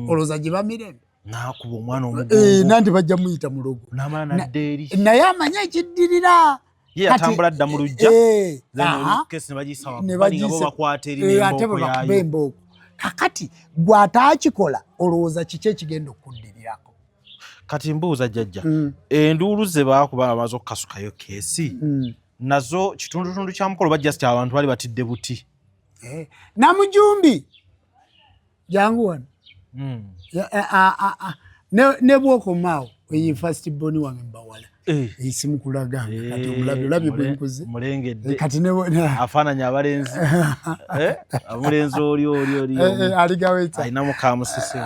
olowooza gye bamirembe n'akuba omwana omugongo nanti bajja muyita mulogo n'amala nadde eri naye amanye ekiddirira ye atambula dda mu lujja kesi ne bagiyisa bakwata eri n'embooko kakati gw'ataakikola olowooza kiki ekigenda okuddirirako kati mbuuza jjajja enduulu ze baakuba amaze okukasukayo keesi nazo kitundutundu kya mukolo ba just abantu bali batidde buti Namujumbi jangu wano ne bwokomaawo eyi first born wange mbawala isimu kulaga kati omulabi bwenkuze mulengedde kati ne afaananya abalenzi amulenzi oli aligawetsa ayina mukamusisi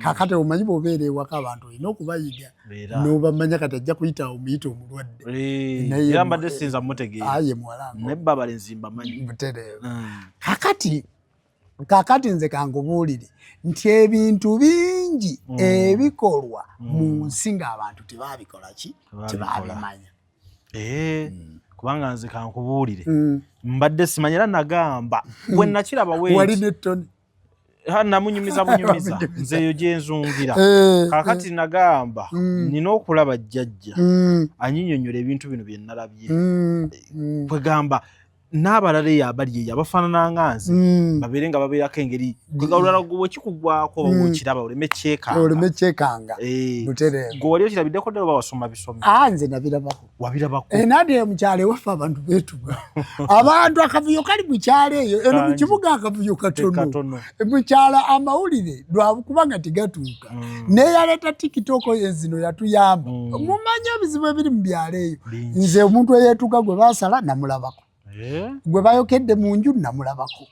kakati omanyi bobeere ewaka abantu olina okubayiga n'obamanya kati ajja kuyita omuyita omulwadde era mbadde sinza mutegeera aye muwalango nebba abalenzi mbamanyi butereevu kakati nze kangubuulire nti ebintu bingi ebikolwa mu nsi ng'abantu tebabikola ki tebabimanya kubanga nze kankubuulire mbadde simanyi era nagamba bwe nakiraba wali n'ettoni namunyumiza bunyumiza nze eyo gye nzungira kaakati nagamba nina okulaba jjajja anyinyonnyola ebintu bino bye nalabye kwegamba n'abalala eyo abali eyo abafaanana nga nze babeere nga babeerako engeri olulala gwe bwekikugwako oba bwekiraba oleme kyekanga butereevu gwe wali okirabiddeko ddala oba wasoma bisomi nze nabirabako wabirabako naddala mu kyalo ewaffe abantu beetuga abantu akavuyo kali mu kyalo eyo eno mu kibuga akavuyo katono mu kyalo amawulire lwakubanga tegatuuka neyaleeta tikitoko zino yatuyamba mumanye ebizibu ebiri mu byalo eyo nze omuntu eyeetuga gwe baasala namulabako gwe bayokedde mu nju namulabako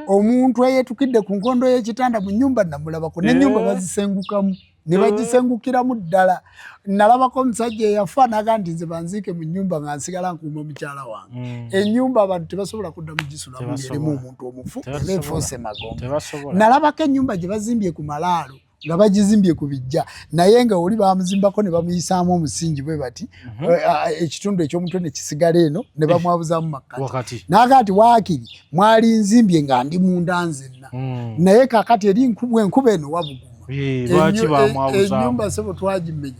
omuntu eyeetukidde ku nkondo y'ekitanda mu nnyumba namulabako n'ennyumba bazisengukamu ne bagisengukiramu ddala nalabako omusajja eyafa naga nti nze banziike mu nnyumba nga nsigala nkuuma mukyala wange ennyumba abantu tebasobola kudda mugisulamu ng'erimu omuntu omufu eba efuuse magombe nalabako ennyumba gye bazimbye ku malaalo nga bagizimbye ku bijja naye nga oli bamuzimbako ne bamuyisaamu omusingi bwe bati ekitundu eky'omutwe ne kisigala eno ne bamwabuzaamu makkati naga nti waakiri mwali nzimbye nga ndi munda nzenna naye kaakati eri enkuba eno wabuguma ennyumba sebo twagimenya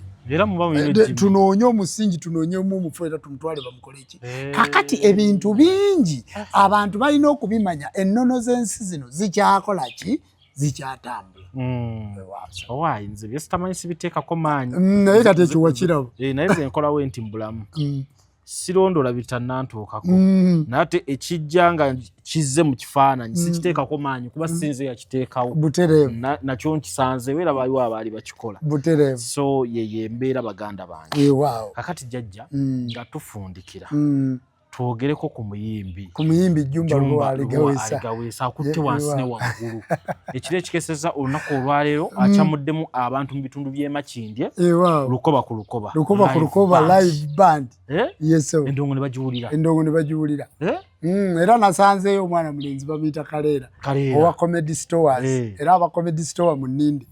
tunoonye omusingi tunoonyemu omufu era tumutwale bamukole ki kakati ebintu bingi abantu balina okubimanya ennono z'ensi zino zikyakola ki zikyatambula owaayi nze byesitamanyi sibiteekako maanyi naye kati ekyo wakirabo naye ze nkolawo enti mbulamu sirondoola bitannantuukako naye ate ekijja nga kizze mu kifaananyi sikiteekako maanyi kuba sinze yakiteekawo butereevu nakyo nkisanzeewo era baaliwo abaali bakikola butereevu so yeyo embeera baganda bange kakati jjajja nga tufundikira twogereko ku muyimbi Jjumba Aligawesa akutte wansi ne waggulu ekiro ekikeseza olunaku olwaleero akyamuddemu abantu mu bitundu by'e Makindye lukoba ku lukoba live band endongo ne bagiwulira era nasanzeeyo omwana mulenzi bamuyita Kaleera owa Comedy Stores era aba Comedy Store mu Nnindi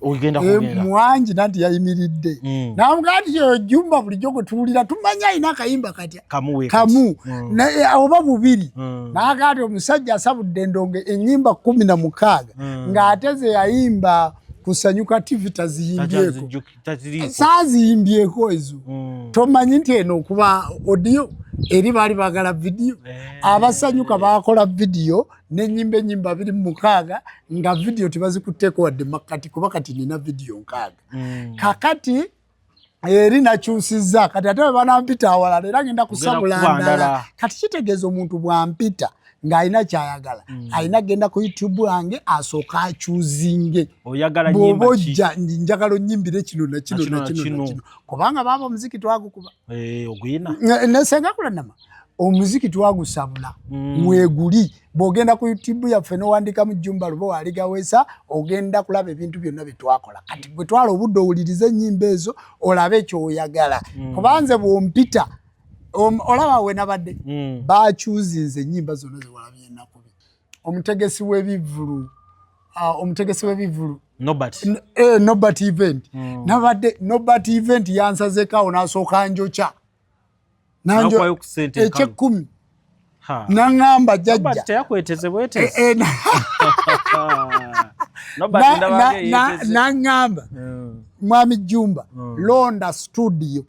mwangi nanti yayimiridde namugaa nti Jjumba bulijjo gwe tuwulira tumanya alina akayimba katya kamu oba bubiri nagaa nti omusajja asabudde endongo ennyimba 16 ng'ate ze yayimba kusanyuka TV taziyimbyeko saaziyimbyeko ezo tomanyi nti eno okuba audio eri baali baagala vidiyo abasanyuka baakola vidiyo n'ennyimba 26 nga vidiyo tebazikutteeko wadde makkati kuba kati nina vidiyo 6 kakati eri nakyusizza kati ate banampita awalala era ngenda kusabula ndala kati kitegeeza omuntu bwampita ng'alina kyayagala alina genda ku YouTube wange asooka akyuzinge bw'oba ojja njagala onnyimbire kino na kino kubanga baaba omuziki twagukuba oguyina nesenga kulanama omuziki twagusabula mweguli bw'ogenda ku YouTube yaffe n'owandikamu Jjumba Lubowa Aligawesa ogenda kulaba ebintu byonna bye twakola kati bwe twala obudde owulirize ennyimba ezo olabe ekyoyagala kubanze bw'ompita olaba we nabadde bakyuzinze ennyimba zonna ze walabye ennaku omutegesi w'ebivulu Nobat event nabadde Nobat event yansazekaawo n'asooka njokya eky'ekkumi naŋŋamba jjajja naŋŋamba mwami Jjumba londa studio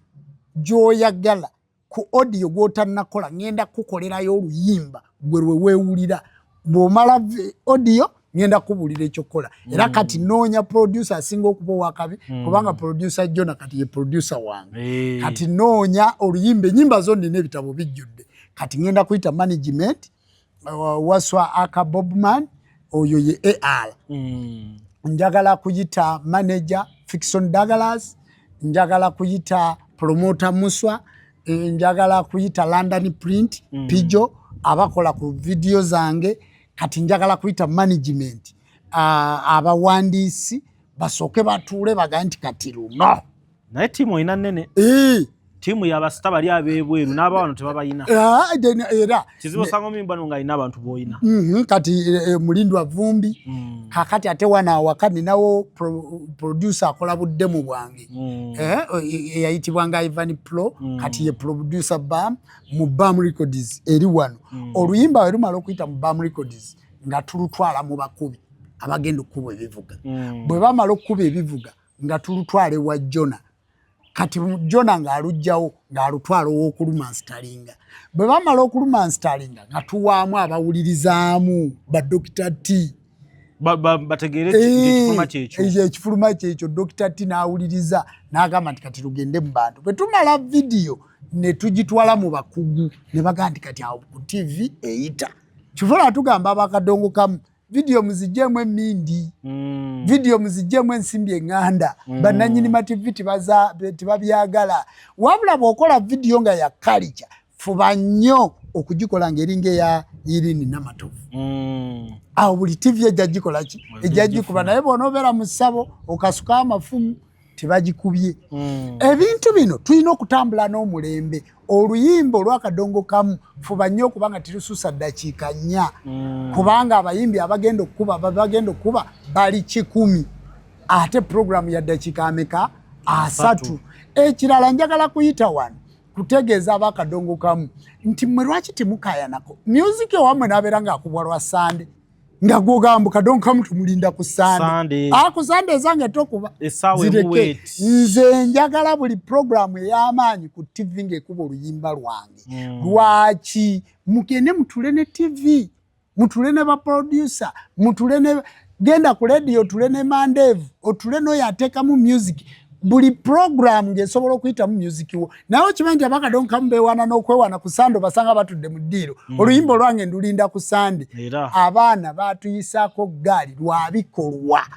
gy'oyagala ku audio gw'otannakola ngenda kukolerayo oluyimba gwe lwe weewulira bw'omala audio ngenda kubulira ekyokola era kati noonya producer asinga okuba wakabi kubanga producer Jona kati ye producer wange kati noonya oluyimba enyimba zo nina ebitabo bijjudde kati ngenda kuyita management waswa aka Bobman oyo ye AR njagala kuyita manager Fiction Douglas njagala kuyita promoter Muswa njagala kuyita London Print Pijo abakola ku video zange kati njagala kuyita management abawandiisi basooke batuule baganti kati luno naye timu ina nene timu y'abasita bali abebweru n'abawano tebabayina era kizibu osanga omuyimbano nga ina abantu boyina kati Mulindwa Vumbi kakati ate wana wakani nawo producer akola buddemu bwange yayitibwanga Ivan Pro kati ye producer BAM mu BAM Records eri wano oluyimba we lumala okuyita mu BAM Records nga tulutwala mu bakubi abagenda okuba ebivuga bwe bamala okuba ebivuga nga tulutwale wa Jona kati Jona ng'alugjawo ng'alutwala ow'okulumanstalinga bwe bamala okulumanstalinga nga tuwaamu abawulirizaamu ba Dr. T bategeere ekifuluma kyekyo ekifuluma kyekyo Dr. T n'awuliriza n'agamba nti kati tugende mu bantu bwe tumala vidiyo ne tugitwala mu bakugu ne bagamba nti kati awo ku TV eyita kifula tugamba abakadongo kamu video muzijjemu emindi video muzijjemu ensimbi eŋŋanda bannannyini ma TV tebabyagala wabula bw'okola video nga ya culture fuba nnyo okugikola ng'eringa eya Irene Namatovu awo buli TV ejja gikola ki ejja gikuba naye bw'onoobeera mu ssabo okasuka amafumu tebagikubye ebintu bino tulina okutambula n'omulembe oluyimba olw'akadongo kamu fuba nnyo okubanga tirususa ddakiika 4 kubanga abayimbi abagenda okuba bali 100 ate programu ya ddakiika ameka 3 ekirala njagala kuyita wano kutegeeza abakadongo kamu nti mmwe lwaki temukayanako music ewamwe n'abeera ng'akubwa lwa Sande nga gwogamba kadongo kamu tumulinda ku Sande ku Sande ezange tokuba zireke nze njagala buli programu ey'amaanyi ku TV ng'ekuba oluyimba lwange lwaki mugende mutule ne TV mutule ne baproducer mutule ne genda ku radio tule ne Mandevu otule n'oyo ateekamu music buli program ng'esobola okuyitamu music wo nawe kimanyi abakadongo kamu beewaana n'okwewaana ku Sande basanga batudde mu ddiiro oluyimba olwange ndulinda ku Sande abaana baatuyisaako gaali lwabikolwa